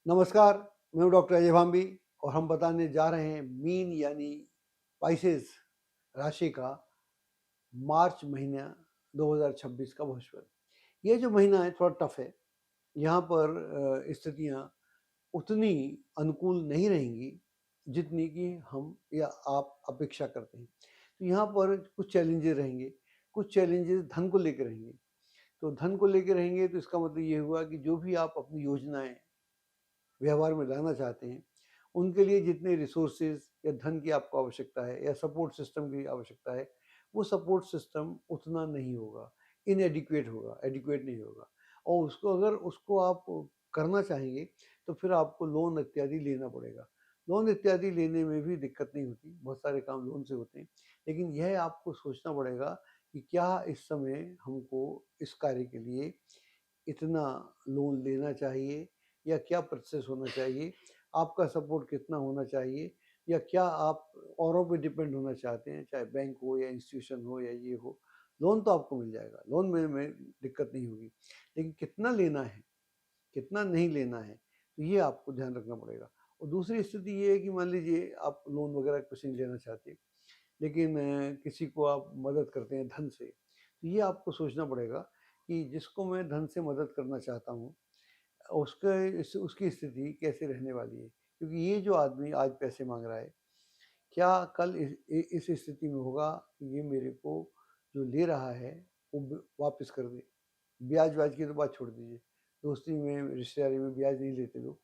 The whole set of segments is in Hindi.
नमस्कार, मैं हूँ डॉक्टर अजय भाम्बी और हम बताने जा रहे हैं मीन यानी पाइसेस राशि का मार्च महीना 2026 का भविष्यवाणी। ये जो महीना है थोड़ा टफ है। यहाँ पर स्थितियाँ उतनी अनुकूल नहीं रहेंगी जितनी कि हम या आप अपेक्षा करते हैं। तो यहाँ पर कुछ चैलेंजेस रहेंगे, कुछ चैलेंजेस धन को लेकर रहेंगे। तो धन को लेकर रहेंगे तो इसका मतलब ये हुआ कि जो भी आप अपनी योजनाएं व्यवहार में लाना चाहते हैं, उनके लिए जितने रिसोर्सेज या धन की आपको आवश्यकता है या सपोर्ट सिस्टम की आवश्यकता है, वो सपोर्ट सिस्टम उतना नहीं होगा, इनएडिक्वेट होगा, एडिक्वेट नहीं होगा। और उसको आप करना चाहेंगे तो फिर आपको लोन इत्यादि लेना पड़ेगा। लोन इत्यादि लेने में भी दिक्कत नहीं होती, बहुत सारे काम लोन से होते हैं, लेकिन यह आपको सोचना पड़ेगा कि क्या इस समय हमको इस कार्य के लिए इतना लोन लेना चाहिए या क्या प्रोसेस होना चाहिए, आपका सपोर्ट कितना होना चाहिए, या क्या आप औरों पे डिपेंड होना चाहते हैं, चाहे बैंक हो या इंस्टीट्यूशन हो या ये हो। लोन तो आपको मिल जाएगा, लोन में दिक्कत नहीं होगी, लेकिन कितना लेना है, कितना नहीं लेना है, तो ये आपको ध्यान रखना पड़ेगा। और दूसरी स्थिति ये है कि मान लीजिए आप लोन वगैरह कुछ नहीं लेना चाहते, लेकिन किसी को आप मदद करते हैं धन से, तो ये आपको सोचना पड़ेगा कि जिसको मैं धन से मदद करना चाहता हूँ, उसकी स्थिति कैसे रहने वाली है। क्योंकि ये जो आदमी आज पैसे मांग रहा है, क्या कल इस स्थिति में होगा कि ये मेरे को जो ले रहा है वो वापस कर दे। ब्याज व्याज की तो बात छोड़ दीजिए, दोस्ती में रिश्तेदारी में ब्याज नहीं लेते लोग,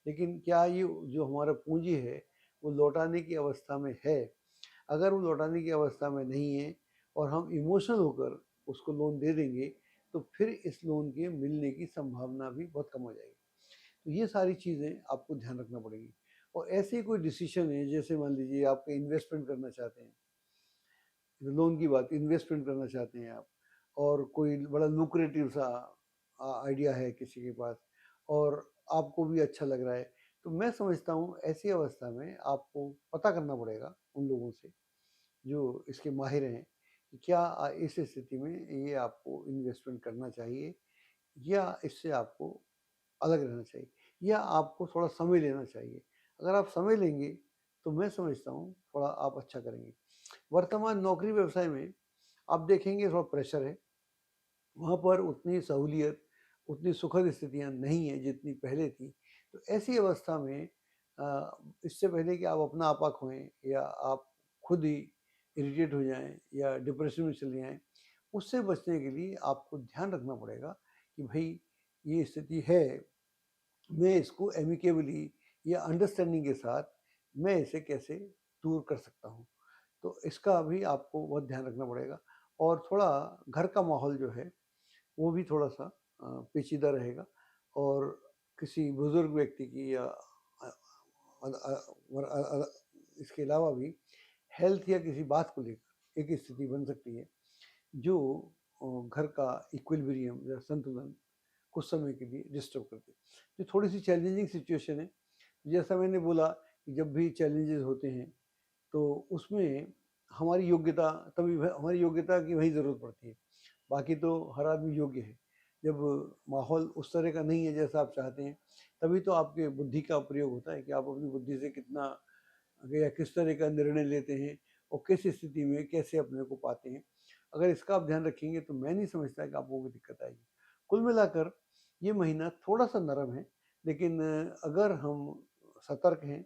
लेकिन क्या ये जो हमारा पूंजी है वो लौटाने की अवस्था में है। अगर वो लौटाने की अवस्था में नहीं है और हम इमोशनल होकर उसको लोन दे देंगे, तो फिर इस लोन के मिलने की संभावना भी बहुत कम हो जाएगी। तो ये सारी चीज़ें आपको ध्यान रखना पड़ेगी। और ऐसे कोई डिसीजन है, जैसे मान लीजिए आप इन्वेस्टमेंट करना चाहते हैं, लोन की बात, इन्वेस्टमेंट करना चाहते हैं आप, और कोई बड़ा लुक्रेटिव सा आइडिया है किसी के पास और आपको भी अच्छा लग रहा है, तो मैं समझता हूँ ऐसी अवस्था में आपको पता करना पड़ेगा उन लोगों से जो इसके माहिर हैं कि क्या इस स्थिति में ये आपको इन्वेस्टमेंट करना चाहिए या इससे आपको अलग रहना चाहिए, या आपको थोड़ा समय लेना चाहिए। अगर आप समय लेंगे तो मैं समझता हूँ थोड़ा आप अच्छा करेंगे। वर्तमान नौकरी व्यवसाय में आप देखेंगे थोड़ा प्रेशर है, वहाँ पर उतनी सहूलियत, उतनी सुखद स्थितियाँ नहीं हैं जितनी पहले थी। तो ऐसी अवस्था में इससे पहले कि आप अपना आपा खोएँ या आप खुद ही इरिटेट हो जाएँ या डिप्रेशन में चले जाएँ, उससे बचने के लिए आपको ध्यान रखना पड़ेगा कि भई ये स्थिति है, मैं इसको एमिकेबली या अंडरस्टैंडिंग के साथ मैं इसे कैसे दूर कर सकता हूँ। तो इसका भी आपको बहुत ध्यान रखना पड़ेगा। और थोड़ा घर का माहौल जो है वो भी थोड़ा-सा पेचीदा रहेगा, और किसी बुज़ुर्ग व्यक्ति की या अ अ इसके अलावा भी हेल्थ या किसी बात को लेकर एक स्थिति बन सकती है जो घर का इक्विलिब्रियम या संतुलन कुछ समय के लिए डिस्टर्ब करती है। तो थोड़ी सी चैलेंजिंग सिचुएशन है। जैसा मैंने बोला कि जब भी चैलेंजेस होते हैं तो उसमें हमारी योग्यता की वही ज़रूरत पड़ती है। बाकी तो हर आदमी योग्य है। जब माहौल उस तरह का नहीं है जैसा आप चाहते हैं, तभी तो आपके बुद्धि का प्रयोग होता है कि आप अपनी बुद्धि से कितना या किस तरह का निर्णय लेते हैं और किस स्थिति में कैसे अपने को पाते हैं। अगर इसका आप ध्यान रखेंगे तो मैं नहीं समझता कि आपको कोई दिक्कत आएगी। कुल मिलाकर ये महीना थोड़ा-सा नरम है, लेकिन अगर हम सतर्क हैं,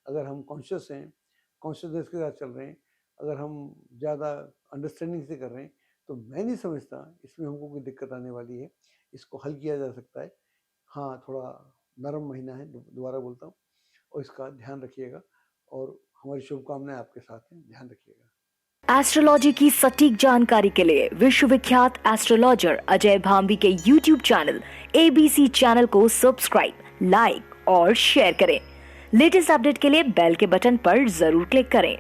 अगर हम कॉन्शियस हैं, कॉन्शियसनेस के साथ चल रहे हैं, अगर हम ज़्यादा अंडरस्टैंडिंग से कर रहे हैं, तो मैं नहीं समझता इसमें हमको कोई दिक्कत आने वाली है। इसको हल किया जा सकता है। हाँ, थोड़ा नरम महीना है, दोबारा बोलता हूँ, और इसका ध्यान रखिएगा और हमारी शुभकामनाएँ आपके साथ हैं। ध्यान रखिएगा। एस्ट्रोलॉजी की सटीक जानकारी के लिए विश्वविख्यात एस्ट्रोलॉजर अजय भाम्बी के यूट्यूब चैनल ABC चैनल को सब्सक्राइब, लाइक और शेयर करें। लेटेस्ट अपडेट के लिए बेल के बटन पर जरूर क्लिक करें।